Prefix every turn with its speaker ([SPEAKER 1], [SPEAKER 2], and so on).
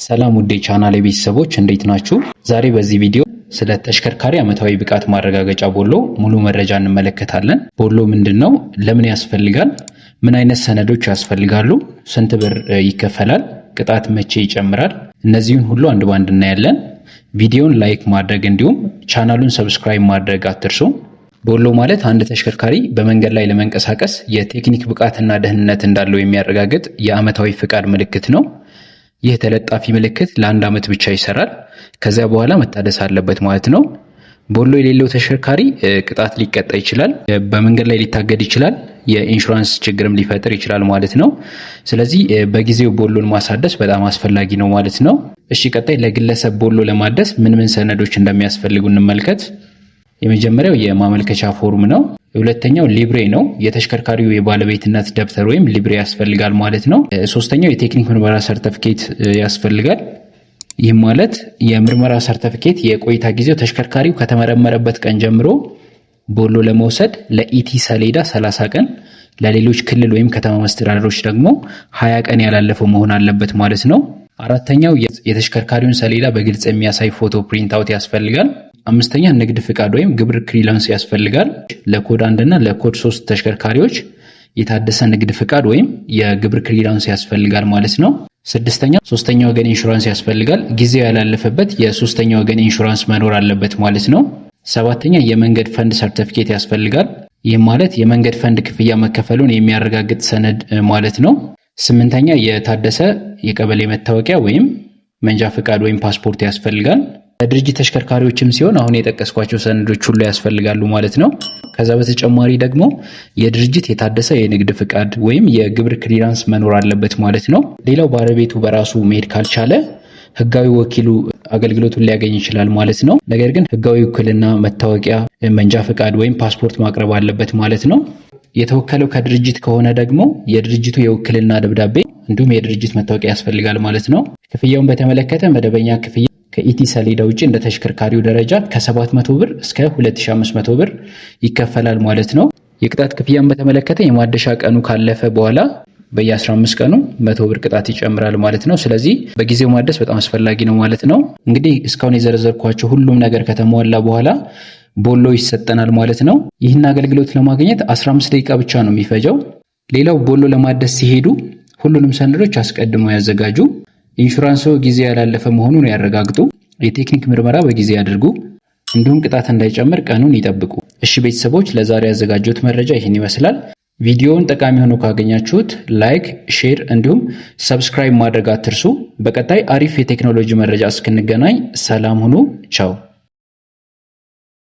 [SPEAKER 1] ሰላም ውዴ ቻናሌ ቤተሰቦች እንዴት ናችሁ? ዛሬ በዚህ ቪዲዮ ስለ ተሽከርካሪ ዓመታዊ ብቃት ማረጋገጫ ቦሎ ሙሉ መረጃ እንመለከታለን። ቦሎ ምንድነው? ለምን ያስፈልጋል? ምን አይነት ሰነዶች ያስፈልጋሉ? ስንት ብር ይከፈላል? ቅጣት መቼ ይጨምራል? እነዚህን ሁሉ አንድ ባንድ እናያለን። ቪዲዮውን ላይክ ማድረግ እንዲሁም ቻናሉን ሰብስክራይብ ማድረግ አትርሱ። ቦሎ ማለት አንድ ተሽከርካሪ በመንገድ ላይ ለመንቀሳቀስ የቴክኒክ ብቃትና ደህንነት እንዳለው የሚያረጋግጥ የዓመታዊ ፍቃድ ምልክት ነው። ይህ ተለጣፊ ምልክት ለአንድ ዓመት ብቻ ይሰራል። ከዚያ በኋላ መታደስ አለበት ማለት ነው። ቦሎ የሌለው ተሽከርካሪ ቅጣት ሊቀጣ ይችላል፣ በመንገድ ላይ ሊታገድ ይችላል፣ የኢንሹራንስ ችግርም ሊፈጥር ይችላል ማለት ነው። ስለዚህ በጊዜው ቦሎን ማሳደስ በጣም አስፈላጊ ነው ማለት ነው። እሺ ቀጣይ ለግለሰብ ቦሎ ለማደስ ምን ሰነዶች እንደሚያስፈልጉ እንመልከት። የመጀመሪያው የማመልከቻ ፎርም ነው። ሁለተኛው ሊብሬ ነው። የተሽከርካሪው የባለቤትነት ደብተር ወይም ሊብሬ ያስፈልጋል ማለት ነው። ሶስተኛው የቴክኒክ ምርመራ ሰርተፊኬት ያስፈልጋል። ይህም ማለት የምርመራ ሰርተፊኬት የቆይታ ጊዜው ተሽከርካሪው ከተመረመረበት ቀን ጀምሮ ቦሎ ለመውሰድ ለኢቲ ሰሌዳ 30 ቀን፣ ለሌሎች ክልል ወይም ከተማ መስተዳድሮች ደግሞ 20 ቀን ያላለፈው መሆን አለበት ማለት ነው። አራተኛው የተሽከርካሪውን ሰሌዳ በግልጽ የሚያሳይ ፎቶ ፕሪንት አውት ያስፈልጋል። አምስተኛ ንግድ ፍቃድ ወይም ግብር ክሊራንስ ያስፈልጋል። ለኮድ 1 እና ለኮድ 3 ተሽከርካሪዎች የታደሰ ንግድ ፍቃድ ወይም የግብር ክሊራንስ ያስፈልጋል ማለት ነው። ስድስተኛ ሶስተኛ ወገን ኢንሹራንስ ያስፈልጋል። ጊዜው ያላለፈበት የሶስተኛ ወገን ኢንሹራንስ መኖር አለበት ማለት ነው። ሰባተኛ የመንገድ ፈንድ ሰርቲፊኬት ያስፈልጋል። ይህም ማለት የመንገድ ፈንድ ክፍያ መከፈሉን የሚያረጋግጥ ሰነድ ማለት ነው። ስምንተኛ የታደሰ የቀበሌ መታወቂያ ወይም መንጃ ፍቃድ ወይም ፓስፖርት ያስፈልጋል። ለድርጅት ተሽከርካሪዎችም ሲሆን አሁን የጠቀስኳቸው ሰነዶች ሁሉ ያስፈልጋሉ ማለት ነው። ከዛ በተጨማሪ ደግሞ የድርጅት የታደሰ የንግድ ፍቃድ ወይም የግብር ክሊራንስ መኖር አለበት ማለት ነው። ሌላው ባለቤቱ በራሱ መሄድ ካልቻለ ህጋዊ ወኪሉ አገልግሎቱን ሊያገኝ ይችላል ማለት ነው። ነገር ግን ህጋዊ ውክልና፣ መታወቂያ፣ መንጃ ፍቃድ ወይም ፓስፖርት ማቅረብ አለበት ማለት ነው። የተወከለው ከድርጅት ከሆነ ደግሞ የድርጅቱ የውክልና ደብዳቤ እንዲሁም የድርጅት መታወቂያ ያስፈልጋል ማለት ነው። ክፍያውን በተመለከተ መደበኛ ክፍያ ከኢቲ ሰሌዳ ውጪ እንደ ተሽከርካሪው ደረጃ ከ700 ብር እስከ 2500 ብር ይከፈላል ማለት ነው። የቅጣት ክፍያን በተመለከተ የማደሻ ቀኑ ካለፈ በኋላ በየ15 ቀኑ 100 ብር ቅጣት ይጨምራል ማለት ነው። ስለዚህ በጊዜው ማደስ በጣም አስፈላጊ ነው ማለት ነው። እንግዲህ እስካሁን የዘረዘርኳቸው ሁሉም ነገር ከተሟላ በኋላ ቦሎ ይሰጠናል ማለት ነው። ይህን አገልግሎት ለማግኘት 15 ደቂቃ ብቻ ነው የሚፈጀው። ሌላው ቦሎ ለማደስ ሲሄዱ ሁሉንም ሰነዶች አስቀድመው ያዘጋጁ። ኢንሹራንሱ ጊዜ ያላለፈ መሆኑን ያረጋግጡ። የቴክኒክ ምርመራ በጊዜ ያድርጉ። እንዲሁም ቅጣት እንዳይጨምር ቀኑን ይጠብቁ። እሺ ቤተሰቦች ለዛሬ ያዘጋጀሁት መረጃ ይህን ይመስላል። ቪዲዮውን ጠቃሚ ሆኖ ካገኛችሁት ላይክ፣ ሼር እንዲሁም ሰብስክራይብ ማድረግ አትርሱ። በቀጣይ አሪፍ የቴክኖሎጂ መረጃ እስክንገናኝ ሰላም ሁኑ። ቻው።